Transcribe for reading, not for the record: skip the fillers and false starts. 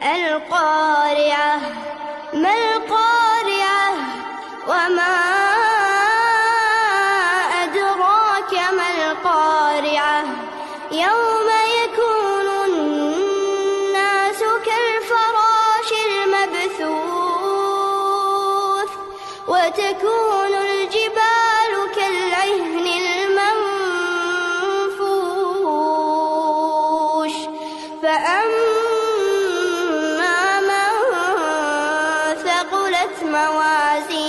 القارعة ما القارعة وما أدراك ما القارعة يوم يكون الناس كالفراش المبثوث وتكون الجبال كالعهن المنفوش فأما من ثقلت موازينه